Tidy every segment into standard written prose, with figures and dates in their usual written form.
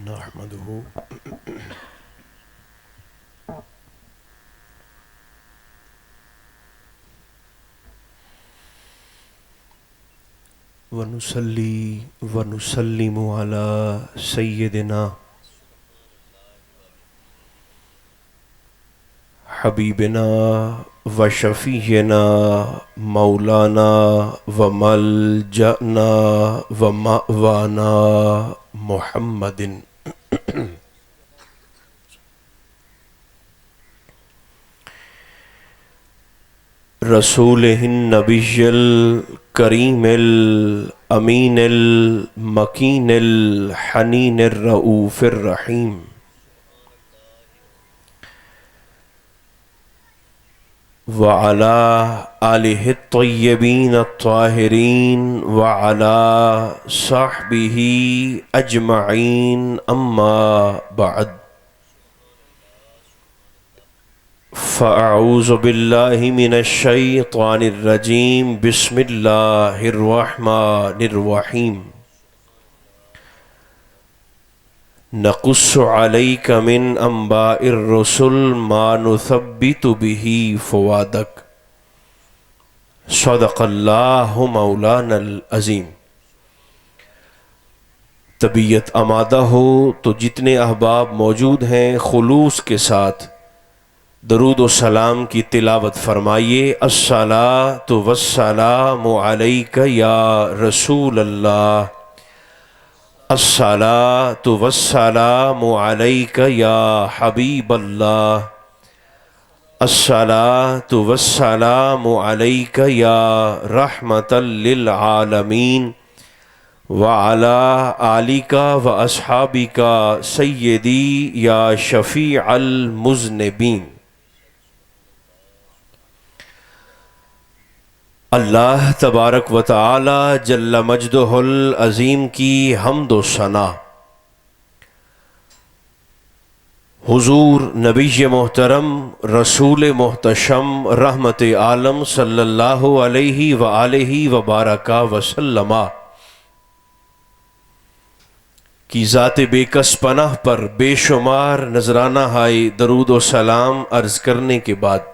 نحمده ونصلي ونسلم على سيدنا حبيبنا وشفيعنا مولانا وملجأنا ومأوانا محمد رسوله النبي الكريم الأمين المكين الحنين الرؤوف الرحيم وعلى آله الطيبين الطاهرين وعلى صحبه أجمعين أما بعد فأعوذ بالله من الشيطان الرجيم بسم الله الرحمن الرحيم نقص عليك من أنباء الرسل ما نثبت به فؤادك صدق الله مولانا العظيم۔ طبیعت آمادہ ہو تو جتنے احباب موجود ہیں خلوص کے ساتھ درود و سلام کی تلاوت فرمائیے۔ الصلاۃ والسلام علیک یا رسول اللہ، الصلاۃ والسلام علیک یا حبیب اللہ، الصلاۃ والسلام علیک یا رحمۃ للعالمین وعلی آلک و اصحابک سیدی یا شفیع المذنبین۔ اللہ تبارک و تعالی جل مجدہ العظیم کی حمد و ثنا حضور نبی محترم رسول محتشم رحمت عالم صلی اللہ علیہ وآلہ وبارک وسلم کی ذات بے کس پناہ پر بے شمار نذرانہ ہائے درود و سلام عرض کرنے کے بعد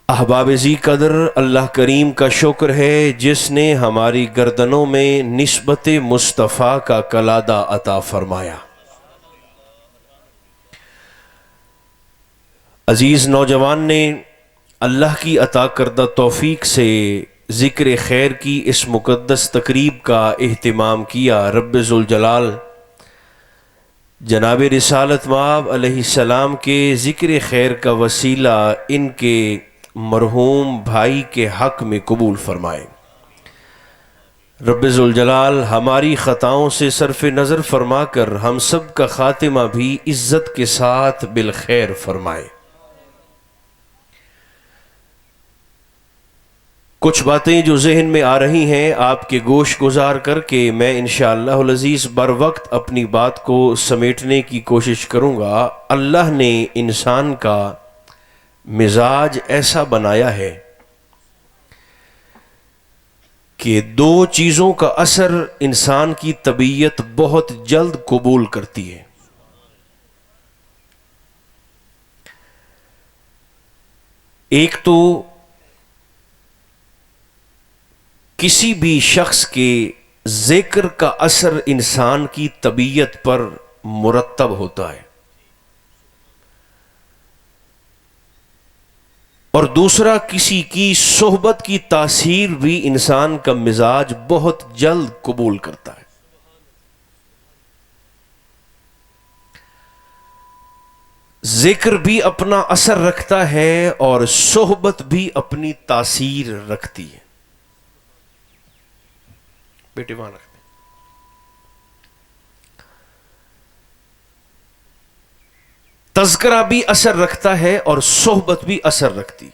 احباب ذی قدر اللہ کریم کا شکر ہے جس نے ہماری گردنوں میں نسبت مصطفیٰ کا کلادہ عطا فرمایا۔ عزیز نوجوان نے اللہ کی عطا کردہ توفیق سے ذکر خیر کی اس مقدس تقریب کا اہتمام کیا۔ رب ذوالجلال جناب رسالت مآب علیہ السلام کے ذکر خیر کا وسیلہ ان کے مرحوم بھائی کے حق میں قبول فرمائے۔ رب ذوالجلال ہماری خطاؤں سے صرف نظر فرما کر ہم سب کا خاتمہ بھی عزت کے ساتھ بالخیر فرمائے۔ کچھ باتیں جو ذہن میں آ رہی ہیں آپ کے گوش گزار کر کے میں انشاءاللہ العزیز بر وقت اپنی بات کو سمیٹنے کی کوشش کروں گا۔ اللہ نے انسان کا مزاج ایسا بنایا ہے کہ دو چیزوں کا اثر انسان کی طبیعت بہت جلد قبول کرتی ہے۔ ایک تو کسی بھی شخص کے ذکر کا اثر انسان کی طبیعت پر مرتب ہوتا ہے، اور دوسرا کسی کی صحبت کی تاثیر بھی انسان کا مزاج بہت جلد قبول کرتا ہے۔ ذکر بھی اپنا اثر رکھتا ہے اور صحبت بھی اپنی تاثیر رکھتی ہے۔ بیٹے وہاں رکھتے ہیں۔ تذکرہ بھی اثر رکھتا ہے اور صحبت بھی اثر رکھتی۔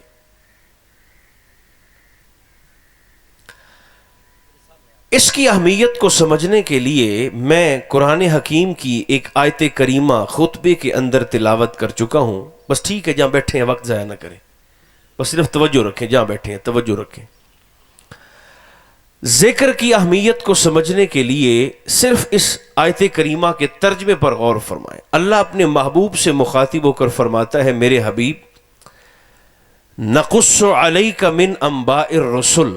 اس کی اہمیت کو سمجھنے کے لیے میں قرآن حکیم کی ایک آیت کریمہ خطبے کے اندر تلاوت کر چکا ہوں۔ بس ٹھیک ہے، جہاں بیٹھے ہیں وقت ضائع نہ کریں، بس صرف توجہ رکھیں، جہاں بیٹھے ہیں توجہ رکھیں۔ ذکر کی اہمیت کو سمجھنے کے لیے صرف اس آیت کریمہ کے ترجمے پر غور فرمائیں۔ اللہ اپنے محبوب سے مخاطب ہو کر فرماتا ہے، میرے حبیب نقص علیک من انباء الرسل،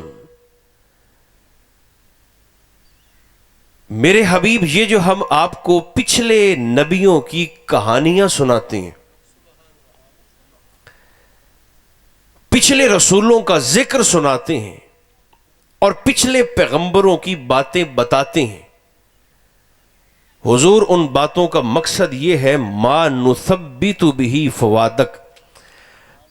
میرے حبیب یہ جو ہم آپ کو پچھلے نبیوں کی کہانیاں سناتے ہیں، پچھلے رسولوں کا ذکر سناتے ہیں اور پچھلے پیغمبروں کی باتیں بتاتے ہیں، حضور ان باتوں کا مقصد یہ ہے ما نثبت بہ فؤادک،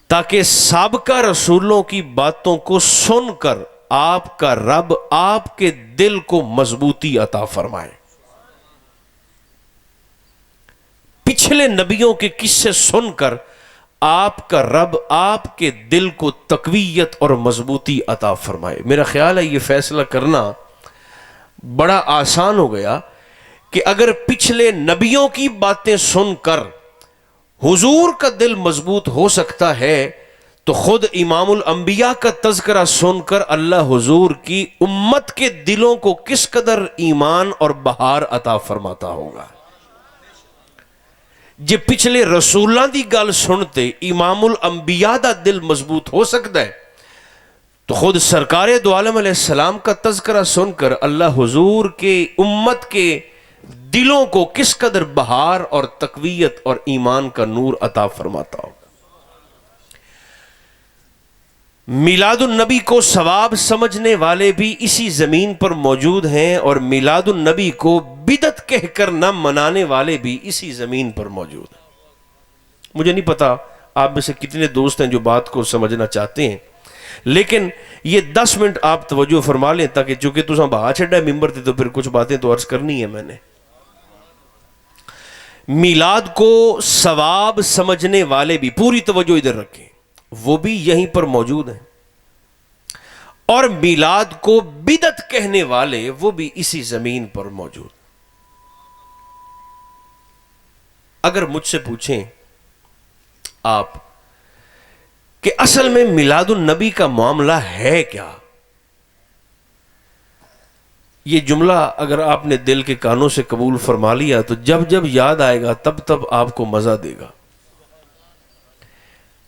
تاکہ سابقہ رسولوں کی باتوں کو سن کر آپ کا رب آپ کے دل کو مضبوطی عطا فرمائے۔ پچھلے نبیوں کے قصے سن کر آپ کا رب آپ کے دل کو تقویت اور مضبوطی عطا فرمائے۔ میرا خیال ہے یہ فیصلہ کرنا بڑا آسان ہو گیا کہ اگر پچھلے نبیوں کی باتیں سن کر حضور کا دل مضبوط ہو سکتا ہے تو خود امام الانبیاء کا تذکرہ سن کر اللہ حضور کی امت کے دلوں کو کس قدر ایمان اور بہار عطا فرماتا ہوگا۔ جے پچھلے رسولاں دی گل سنتے امام الانبیاء دا دل مضبوط ہو سکتا ہے تو خود سرکار دو عالم علیہ السلام کا تذکرہ سن کر اللہ حضور کے امت کے دلوں کو کس قدر بہار اور تقویت اور ایمان کا نور عطا فرماتا ہوگا۔ میلاد النبی کو ثواب سمجھنے والے بھی اسی زمین پر موجود ہیں اور میلاد النبی کو بدعت کہہ کر نہ منانے والے بھی اسی زمین پر موجود ہیں۔ مجھے نہیں پتا آپ میں سے کتنے دوست ہیں جو بات کو سمجھنا چاہتے ہیں، لیکن یہ 10 منٹ آپ توجہ فرما لیں، تاکہ چونکہ تساں بہا چھڈا ممبر تے تو پھر کچھ باتیں تو عرض کرنی ہے میں نے۔ میلاد کو ثواب سمجھنے والے بھی، پوری توجہ ادھر رکھیں، وہ بھی یہیں پر موجود ہیں، اور میلاد کو بدعت کہنے والے وہ بھی اسی زمین پر موجود۔ اگر مجھ سے پوچھیں آپ کہ اصل میں میلاد النبی کا معاملہ ہے کیا، یہ جملہ اگر آپ نے دل کے کانوں سے قبول فرما لیا تو جب جب یاد آئے گا تب تب آپ کو مزہ دے گا۔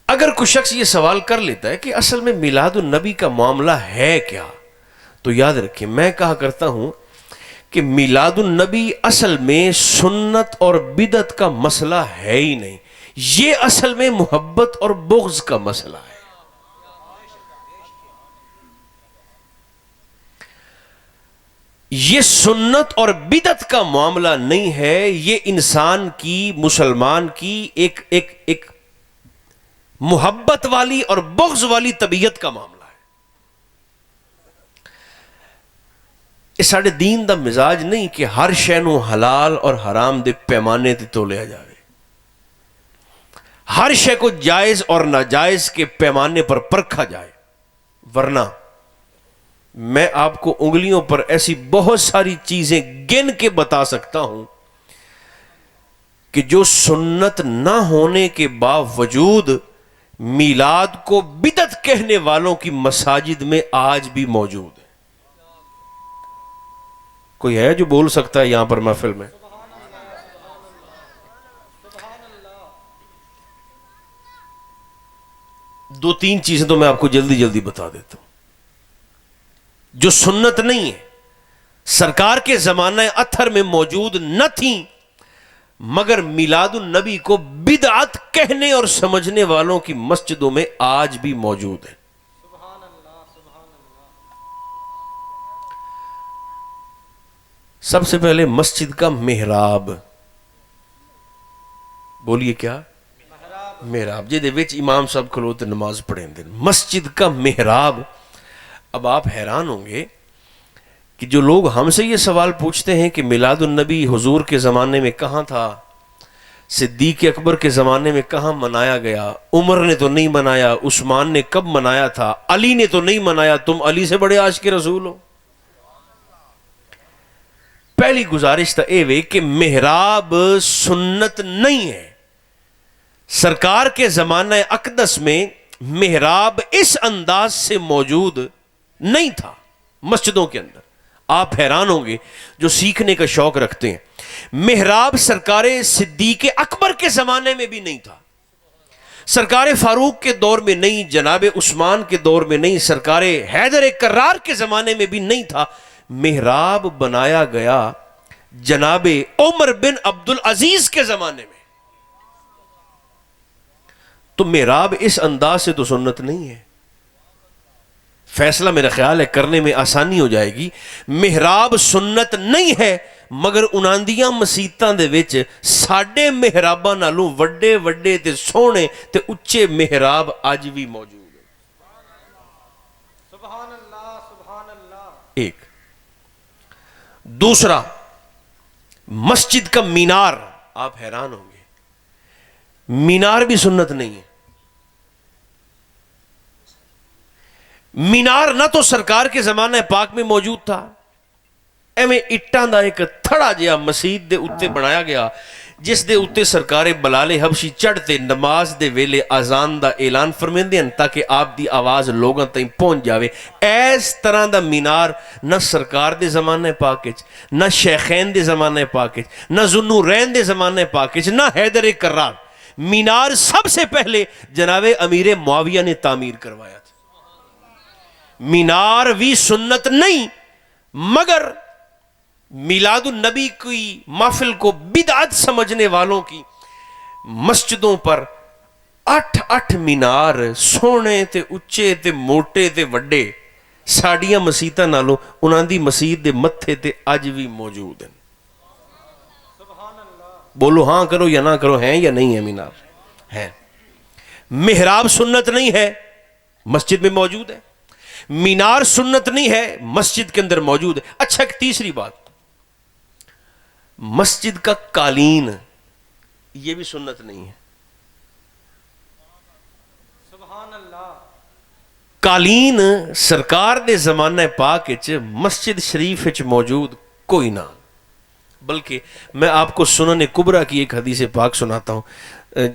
اگر کوئی شخص یہ سوال کر لیتا ہے کہ اصل میں میلاد النبی کا معاملہ ہے کیا، تو یاد رکھیں میں کہا کرتا ہوں کہ میلاد النبی اصل میں سنت اور بدعت کا مسئلہ ہے ہی نہیں، یہ اصل میں محبت اور بغض کا مسئلہ ہے۔ یہ سنت اور بدعت کا معاملہ نہیں ہے، یہ انسان کی، مسلمان کی ایک محبت والی اور بغض والی طبیعت کا معاملہ ہے۔ یہ ساڑھے دین دا مزاج نہیں کہ ہر شے نو حلال اور حرام دے پیمانے تے تولیا جائے، ہر شے کو جائز اور ناجائز کے پیمانے پر پرکھا جائے، ورنہ میں آپ کو انگلیوں پر ایسی بہت ساری چیزیں گن کے بتا سکتا ہوں کہ جو سنت نہ ہونے کے باوجود میلاد کو بدعت کہنے والوں کی مساجد میں آج بھی موجود ہے۔ کوئی ہے جو بول سکتا ہے یہاں پر محفل میں؟ دو تین چیزیں تو میں آپ کو جلدی جلدی بتا دیتا ہوں جو سنت نہیں ہے، سرکار کے زمانہ اطہر میں موجود نہ تھیں، مگر میلاد النبی کو بدعت کہنے اور سمجھنے والوں کی مسجدوں میں آج بھی موجود ہے۔ سب سے پہلے مسجد کا محراب، بولیے کیا؟ محراب، جے دے وچ امام صاحب کھلوتے نماز پڑھیں دیں، مسجد کا محراب۔ اب آپ حیران ہوں گے کہ جو لوگ ہم سے یہ سوال پوچھتے ہیں کہ میلاد النبی حضور کے زمانے میں کہاں تھا، صدیق اکبر کے زمانے میں کہاں منایا گیا، عمر نے تو نہیں منایا، عثمان نے کب منایا تھا، علی نے تو نہیں منایا، تم علی سے بڑے عاشق رسول ہو۔ پہلی گزارش تھا اے وے کہ محراب سنت نہیں ہے، سرکار کے زمانہ اقدس میں محراب اس انداز سے موجود نہیں تھا۔ مسجدوں کے اندر. آپ حیران ہوں گے جو سیکھنے کا شوق رکھتے ہیں. محراب سرکار صدیق اکبر کے زمانے میں بھی نہیں تھا, سرکار فاروق کے دور میں نہیں, جناب عثمان کے دور میں نہیں, سرکار حیدر کرار کے زمانے میں بھی نہیں تھا. محراب بنایا گیا جناب عمر بن عبد العزیز کے زمانے میں. تو محراب اس انداز سے تو سنت نہیں ہے. فیصلہ میرا خیال ہے کرنے میں آسانی ہو جائے گی. محراب سنت نہیں ہے, مگر اناندیاں مسیتاں دے وچ ساڈے محراباں نالوں وڈے وڈے تے سونے تے اچے محراب اج بھی موجود ہیں. سبحان اللہ سبحان اللہ. ایک دوسرا, مسجد کا مینار, آپ حیران ہوں گے, مینار بھی سنت نہیں ہے. مینار نہ تو سرکار کے زمانہ پاک میں موجود تھا, ایویں اٹاں دا ایک تھڑا جہا مسجد دے اتے بنایا گیا جس دے اتے سرکار بلال حبشی چڑھتے نماز دے ویلے آزان دا اعلان فرمیندے ہیں تاکہ آپ دی آواز لوگاں تائیں پہنچ جاوے. ایس طرح دا مینار نہ سرکار دے زمانہ پاک وچ, نہ شیخین دے زمانہ پاک وچ, نہ ذوالنورین دے زمانہ پاک وچ, نہ حیدر کرار. مینار سب سے پہلے جناب امیر معاویہ نے تعمیر کروایا تھا. مینار بھی سنت نہیں, مگر میلاد النبی کی محفل کو بدعت سمجھنے والوں کی مسجدوں پر 8 مینار سونے تے اچے تے موٹے تے وڈے ساڑیاں مسیتاں نالوں انہاں دی مسجد دے متھے تے اج بھی موجود ہیں. بولو ہاں کرو یا نہ کرو, ہیں یا نہیں ہیں مینار؟ ہیں. محراب سنت نہیں ہے, مسجد میں موجود ہے. مینار سنت نہیں ہے, مسجد کے اندر موجود ہے. اچھا ایک تیسری بات, مسجد کا قالین, یہ بھی سنت نہیں ہے. سبحان اللہ. قالین سرکار دے زمانہ پاک وچ مسجد شریف وچ موجود کوئی نہ, بلکہ میں آپ کو سنن کبریٰ کی ایک حدیث پاک سناتا ہوں.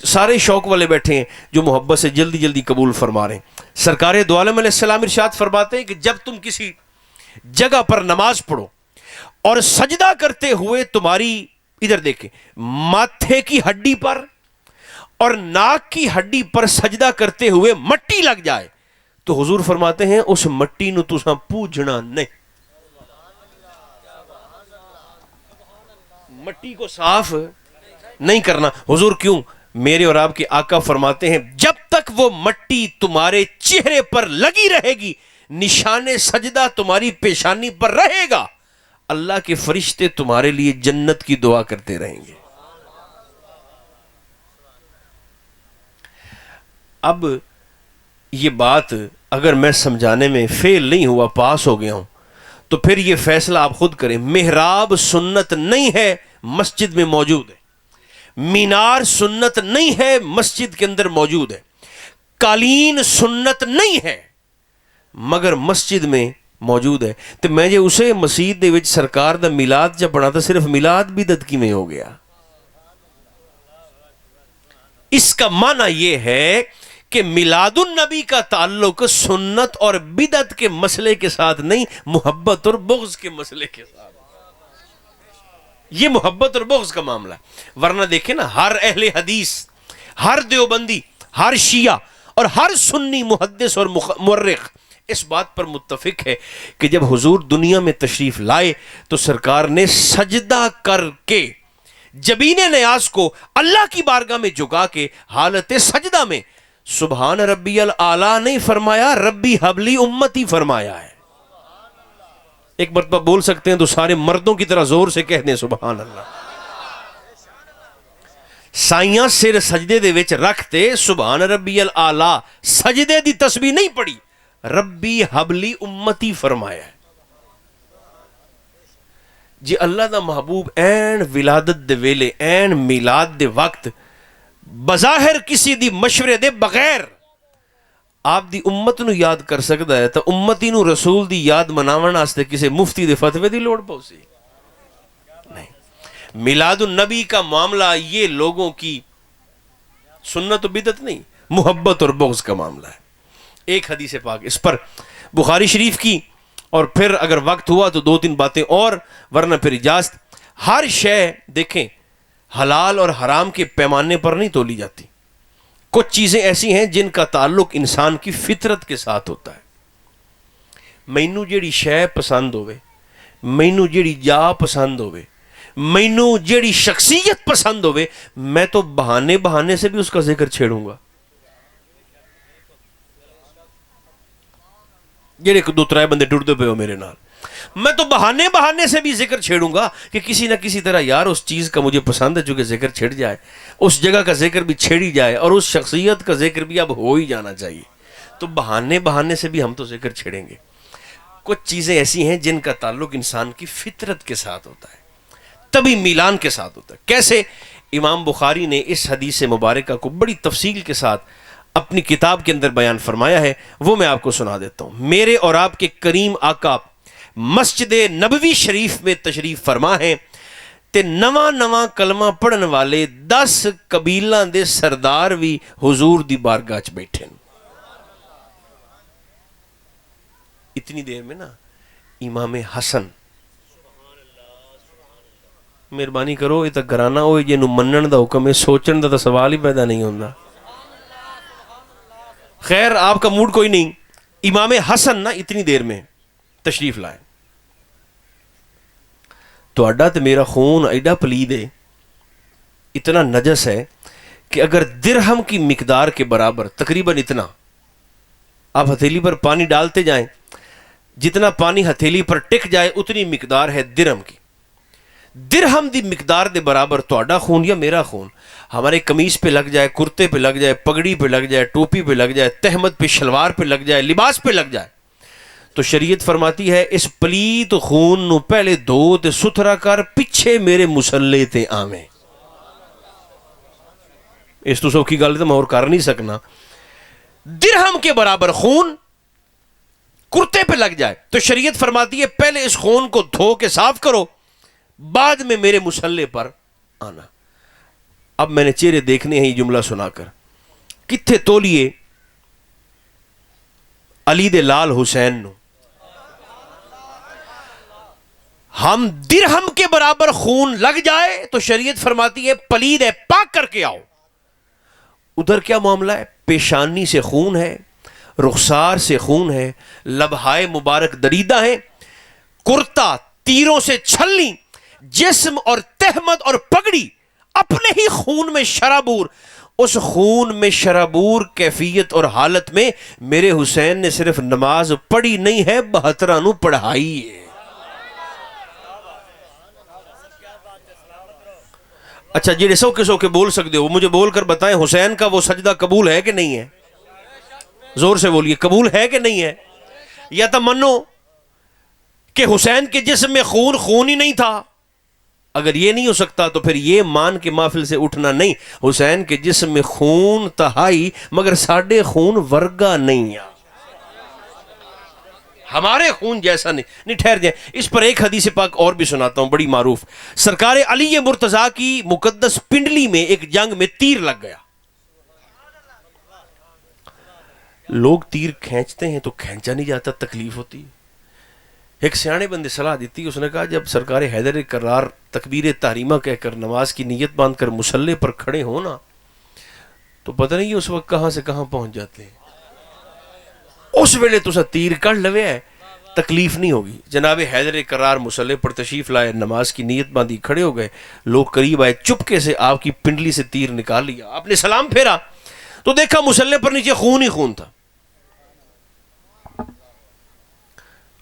سارے شوق والے بیٹھے ہیں جو محبت سے جلدی جلدی قبول فرما رہے ہیں. سرکار دو عالم علیہ السلام ارشاد فرماتے ہیں کہ جب تم کسی جگہ پر نماز پڑھو اور سجدہ کرتے ہوئے تمہاری, ادھر دیکھیں, ماتھے کی ہڈی پر اور ناک کی ہڈی پر سجدہ کرتے ہوئے مٹی لگ جائے تو حضور فرماتے ہیں اس مٹی نو تساں پوجنا نہیں, مٹی کو صاف نہیں کرنا. حضور کیوں؟ میرے اور آپ کے آقا فرماتے ہیں جب تک وہ مٹی تمہارے چہرے پر لگی رہے گی, نشان سجدہ تمہاری پیشانی پر رہے گا, اللہ کے فرشتے تمہارے لیے جنت کی دعا کرتے رہیں گے. اب یہ بات اگر میں سمجھانے میں فیل نہیں ہوا, پاس ہو گیا ہوں, تو پھر یہ فیصلہ آپ خود کریں. محراب سنت نہیں ہے, مسجد میں موجود ہے. مینار سنت نہیں ہے, مسجد کے اندر موجود ہے. قالین سنت نہیں ہے, مگر مسجد میں موجود ہے. تو میں جے اسے مسجد دے وچ سرکار دا میلاد جب بنا تو صرف میلاد بدعت کی میں ہو گیا. اس کا معنی یہ ہے کہ میلاد النبی کا تعلق سنت اور بدعت کے مسئلے کے ساتھ نہیں, محبت اور بغض کے مسئلے کے ساتھ. یہ محبت اور بغض کا معاملہ ہے. ورنہ دیکھیں نا, ہر اہل حدیث, ہر دیوبندی, ہر شیعہ اور ہر سنی محدث اور مورخ اس بات پر متفق ہے کہ جب حضور دنیا میں تشریف لائے تو سرکار نے سجدہ کر کے جبین نیاز کو اللہ کی بارگاہ میں جھکا کے حالت سجدہ میں سبحان ربی الاعلیٰ نہیں فرمایا, ربی حبلی امتی فرمایا ہے. ایک مرتبہ بول سکتے ہیں تو سارے مردوں کی طرح زور سے کہہ دیں سبحان اللہ. سائیاں سر سجدے دے وچ رکھتے سبحان ربی الاعلیٰ, سجدے دی تسبیح نہیں پڑھی, ربی حبلی امتی فرمایا ہے. جی اللہ دا محبوب این ولادت دے ویلے, این میلاد دے وقت, بظاہر کسی دی مشورے دے بغیر آپ دی امت نو یاد کر سکتا ہے, تو امتی نو رسول دی یاد مناون واسطے کسی مفتی دے فتوے دی لوڑ پوسی نہیں. میلاد النبی کا معاملہ یہ لوگوں کی سنت و بدعت نہیں, محبت اور بغض کا معاملہ ہے. ایک حدیث پاک اس پر بخاری شریف کی اور پھر اگر وقت ہوا تو 2-3 باتیں اور، ورنہ پھر اجازت۔ ہر شے دیکھیں حلال اور حرام کے پیمانے پر نہیں تولی جاتی۔ کچھ چیزیں ایسی ہیں جن کا تعلق انسان کی فطرت کے ساتھ ہوتا ہے۔ مینو جیڑی شے پسند ہوئے، مینو جیڑی جا پسند ہوئے، مینو جیڑی شخصیت پسند ہوئے، میں تو بہانے سے بھی اس کا ذکر چھیڑوں گا۔ جیڑے 2-3 بندے ٹوٹتے پہ ہو میرے نال، میں تو بہانے سے بھی ذکر چھیڑوں گا کہ کسی نہ کسی طرح یار اس چیز کا مجھے پسند ہے، چونکہ ذکر چھڑ جائے، اس جگہ کا ذکر بھی چھیڑی جائے، اور اس شخصیت کا ذکر بھی اب ہو ہی جانا چاہیے، تو بہانے سے بھی ہم تو ذکر چھیڑیں گے۔ کچھ چیزیں ایسی ہیں جن کا تعلق انسان کی فطرت کے ساتھ ہوتا ہے، تبھی میلان کے ساتھ ہوتا ہے۔ کیسے؟ امام بخاری نے اس حدیث مبارکہ کو بڑی تفصیل کے ساتھ اپنی کتاب کے اندر بیان فرمایا ہے، وہ میں آپ کو سنا دیتا ہوں۔ میرے اور آپ کے کریم آقا مسجد نبوی شریف میں تشریف فرما ہیں تے نواں کلمہ پڑھن والے 10 قبیلہ دے سردار بھی حضور دی بارگاہ چ بیٹھے ہیں۔ اتنی دیر میں نا امام حسن، مہربانی کرو یہ تو گرانا ہوئے جنہوں منن دا حکم ہے، سوچن دا تو سوال ہی پیدا نہیں ہوتا۔ خیر آپ کا موڈ کوئی نہیں، امام حسن نا اتنی دیر میں تشریف لائے۔ تو اڈا تو میرا خون ایڈا پلید ہے، اتنا نجس ہے کہ اگر درہم کی مقدار کے برابر، تقریباً اتنا، آپ ہتھیلی پر پانی ڈالتے جائیں، جتنا پانی ہتھیلی پر ٹک جائے اتنی مقدار ہے درہم کی۔ درہم دی مقدار دے برابر تہاڈا خون یا میرا خون ہمارے قمیص پہ لگ جائے، کرتے پہ لگ جائے، پگڑی پہ لگ جائے، ٹوپی پہ لگ جائے، تہمت پہ، شلوار پہ لگ جائے، لباس پہ لگ جائے، تو شریعت فرماتی ہے اس پلیت خون نو پہلے دھو تے ستھرا کر، پچھے میرے مسلے تے آویں۔ اس تو سوکھی گل تو میں اور کر نہیں سکنا۔ درہم کے برابر خون کرتے پہ لگ جائے تو شریعت فرماتی ہے پہلے اس خون کو دھو کے صاف کرو، بعد میں میرے مسلے پر آنا۔ اب میں نے چہرے دیکھنے ہیں یہ جملہ سنا کر، کتھے تولیے علی دے لال حسین نو، ہم درہم کے برابر خون لگ جائے تو شریعت فرماتی ہے پلید ہے، پاک کر کے آؤ۔ ادھر کیا معاملہ ہے؟ پیشانی سے خون ہے، رخسار سے خون ہے، لبہائے مبارک دریدہ ہیں، کرتا تیروں سے چھلنی، جسم اور تہمت اور پگڑی اپنے ہی خون میں شرابور۔ اس خون میں شرابور کیفیت اور حالت میں میرے حسین نے صرف نماز پڑھی نہیں ہے، 72 نو پڑھائی ہے۔ اچھا جیڑے سو کے بول سکتے ہو مجھے بول کر بتائیں، حسین کا وہ سجدہ قبول ہے کہ نہیں ہے؟ زور سے بولیے، قبول ہے کہ نہیں ہے؟ یا تو منو کہ حسین کے جسم میں خون ہی نہیں تھا۔ اگر یہ نہیں ہو سکتا تو پھر یہ مان کے محفل سے اٹھنا نہیں، حسین کے جسم میں خون تہائی مگر ساڑھے خون ورگا نہیں ہے، ہمارے خون جیسا نہیں۔ ٹھہر جائیں، اس پر ایک حدیث پاک اور بھی سناتا ہوں بڑی معروف۔ سرکار علی مرتضیٰ کی مقدس پنڈلی میں ایک جنگ میں تیر لگ گیا۔ لوگ تیر کھینچتے ہیں تو کھینچا نہیں جاتا، تکلیف ہوتی۔ ایک سیانے بندے صلاح دیتی، اس نے کہا جب سرکار حیدر کرار تکبیر تحریمہ کہہ کر نماز کی نیت باندھ کر مسلح پر کھڑے ہونا تو پتہ نہیں اس وقت کہاں سے کہاں پہنچ جاتے ہیں۔ اس ویلے تو تیر کڑ لوے ہے، تکلیف نہیں ہوگی۔ جناب حیدر کرار مسلح پر تشریف لائے، نماز کی نیت باندھی، کھڑے ہو گئے، لوگ قریب آئے، چپکے سے آپ کی پنڈلی سے تیر نکال لیا، آپ نے سلام پھیرا تو دیکھا مسلح پر نیچے خون ہی خون تھا۔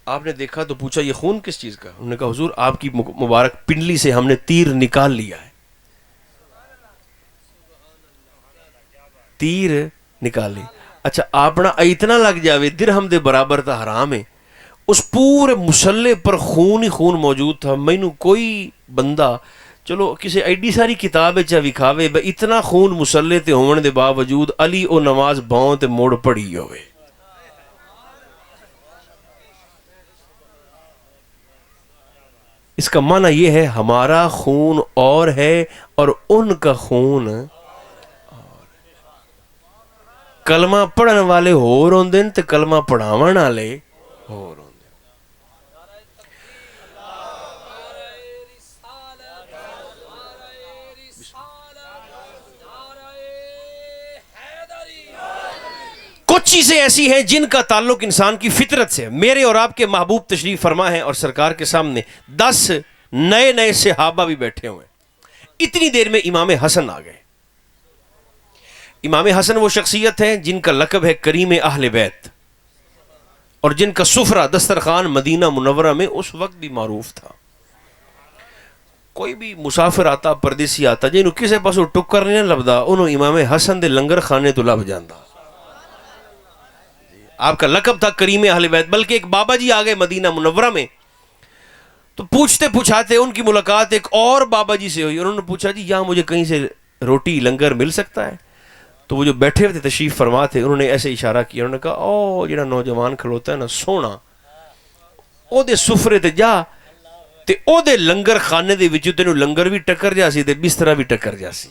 آپ نے دیکھا تو پوچھا یہ خون کس چیز کا؟ انہوں نے کہا حضور آپ کی مبارک پنڈلی سے ہم نے تیر نکال لیا ہے، تیر نکال لی۔ اچھا اپنا اتنا لگ جاوے درہم دے برابر تا حرام ہے، اس پورے مسلح پر خون ہی خون موجود تھا۔ مینوں کوئی بندہ چلو کسی ایڈی ساری کتاب چا وکھاوے بے اتنا خون مسلح تے ہون دے باوجود علی او نماز باؤں تے موڑ پڑی ہوئے۔ اس کا معنی یہ ہے ہمارا خون اور ہے اور ان کا خون اور۔ کلمہ پڑھن والے ہور ہوندے تے کلمہ پڑھاون والے ہور ہوندے۔ کچھ چیزیں ایسی ہیں جن کا تعلق انسان کی فطرت سے ہے. میرے اور آپ کے محبوب تشریف فرما ہیں اور سرکار کے سامنے 10 نئے صحابہ بھی بیٹھے ہوئے. اتنی دیر میں امام حسن آ گئے. امام حسن وہ شخصیت ہیں جن کا لقب ہے کریم اہل بیت، اور جن کا سفرہ دسترخوان مدینہ منورہ میں اس وقت بھی معروف تھا. کوئی بھی مسافر آتا، پردیسی آتا، جنہوں کسے پاس ٹکر نہیں لبدا، انہوں امام حسن دے لنگر خانے تو لب جاندہ. آپ کا لقب تھا کریم اہل بیت. بلکہ ایک بابا جی آ گئے مدینہ منورہ میں، تو پوچھتے پوچھاتے ان کی ملاقات ایک اور بابا جی سے ہوئی. انہوں نے پوچھا جی یہاں مجھے کہیں سے روٹی لنگر مل سکتا ہے؟ تو وہ جو بیٹھے ہوئے تھے تشریف فرما تھے، انہوں نے ایسے اشارہ کیا. انہوں نے کہا او جڑا نوجوان کھلوتا ہے نا سونا، او دے سفرے تے جا تے او دے لنگر خانے دے وچوں تینوں لنگر بھی ٹکر جاسی تے بسترا بھی ٹکر جاسی.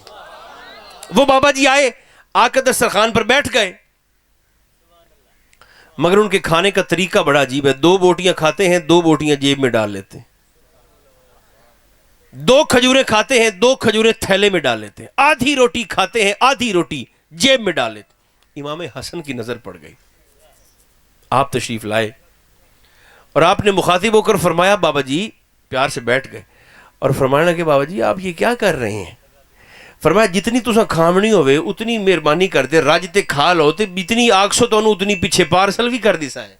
وہ بابا جی آئے، آ کر دسترخوان پر بیٹھ گئے، مگر ان کے کھانے کا طریقہ بڑا عجیب ہے. 2 بوٹیاں کھاتے ہیں، 2 بوٹیاں جیب میں ڈال لیتے ہیں. 2 کھجوریں کھاتے ہیں، 2 کھجوریں تھیلے میں ڈال لیتے ہیں. آدھی روٹی کھاتے ہیں، آدھی روٹی جیب میں ڈال لیتے ہیں. امام حسن کی نظر پڑ گئی. آپ تشریف لائے اور آپ نے مخاطب ہو کر فرمایا بابا جی، پیار سے بیٹھ گئے اور فرمایا کہ بابا جی آپ یہ کیا کر رہے ہیں؟ فرمایا جتنی تساں کھامنی ہوئے اتنی مہربانی کرتے، رج تے کھا لو تے اتنی آکسو تو اتنی پیچھے پارسل بھی کر دی سائیں،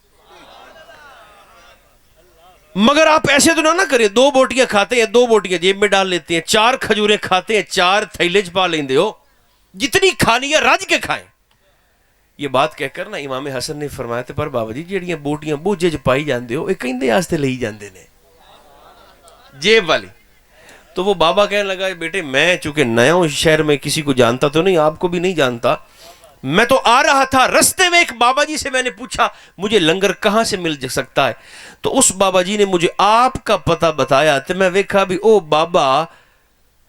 مگر آپ ایسے تو نہ کریں. 2 بوٹیاں کھاتے ہیں، 2 بوٹیاں جیب میں ڈال لیتے ہیں. 4 کھجوریں کھاتے ہیں، 4 تھیلے چ پا لیندے ہو. جتنی کھانی ہے رج کے کھائیں. یہ بات کہہ کر نا امام حسن نے فرمایا تے پر بابا جی جیڑیاں بوٹیاں بوجھے چ پائی جاندے ہو، یہ کہندے واسطے لئی جاندے نے جیب والی. تو وہ بابا کہنے لگا بیٹے میں چونکہ نیا ہوں شہر میں، کسی کو جانتا تو نہیں، آپ کو بھی نہیں جانتا، میں تو آ رہا تھا، رستے میں ایک بابا جی سے میں نے پوچھا مجھے لنگر کہاں سے مل سکتا ہے، تو اس بابا جی نے مجھے آپ کا پتہ بتایا. تو میں ویکھا بھی او بابا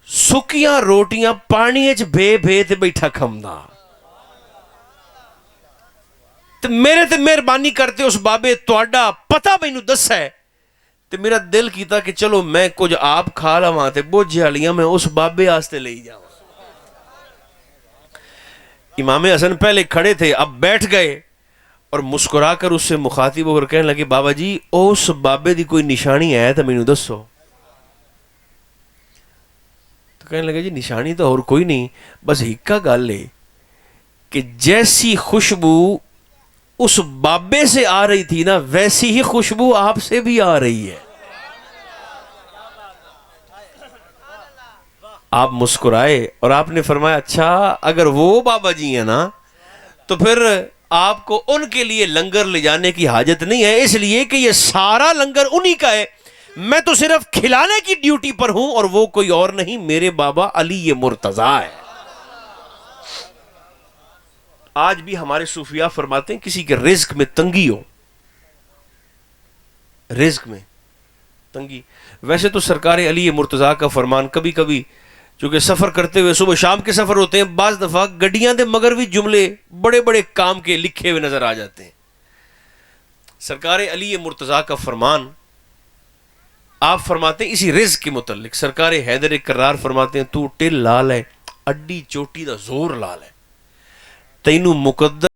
سکیاں روٹیاں پانی وچ بے تے بیٹھا کھمدا. تو میرے تے مہربانی کرتے اس بابے تہاڈا پتہ مینوں دسا ہے، تے میرا دل کیتا کہ چلو میں کچھ آپ کھا لواں تے بوجھ والیاں میں اس بابے واسطے لئی جاواں. امام حسن پہلے کھڑے تھے، اب بیٹھ گئے اور مسکرا کر اس سے مخاطب ہو کر کہنے لگے بابا جی اس بابے دی کوئی نشانی ہے تو مینوں دسو. تو کہنے لگے جی نشانی تو اور کوئی نہیں، بس ہکا گل ہے کہ جیسی خوشبو اس بابے سے آ رہی تھی نا ویسی ہی خوشبو آپ سے بھی آ رہی ہے. آپ مسکرائے اور آپ نے فرمایا اچھا اگر وہ بابا جی ہیں نا تو پھر آپ کو ان کے لیے لنگر لے جانے کی حاجت نہیں ہے، اس لیے کہ یہ سارا لنگر انہی کا ہے، میں تو صرف کھلانے کی ڈیوٹی پر ہوں اور وہ کوئی اور نہیں، میرے بابا علی مرتضیٰ ہے. آج بھی ہمارے صوفیاء فرماتے ہیں کسی کے رزق میں تنگی ہو، رزق میں تنگی، ویسے تو سرکار علی مرتضیٰ کا فرمان کبھی کبھی چونکہ سفر کرتے ہوئے صبح شام کے سفر ہوتے ہیں، بعض دفعہ گڈیاں دے مگر بھی جملے بڑے بڑے کام کے لکھے ہوئے نظر آ جاتے ہیں. سرکار علی مرتضیٰ کا فرمان آپ فرماتے ہیں اسی رزق کے متعلق، سرکار حیدر کرار فرماتے ہیں تو ٹل لال ہے، اڈی چوٹی دا زور لال ہے، تینوں مقدر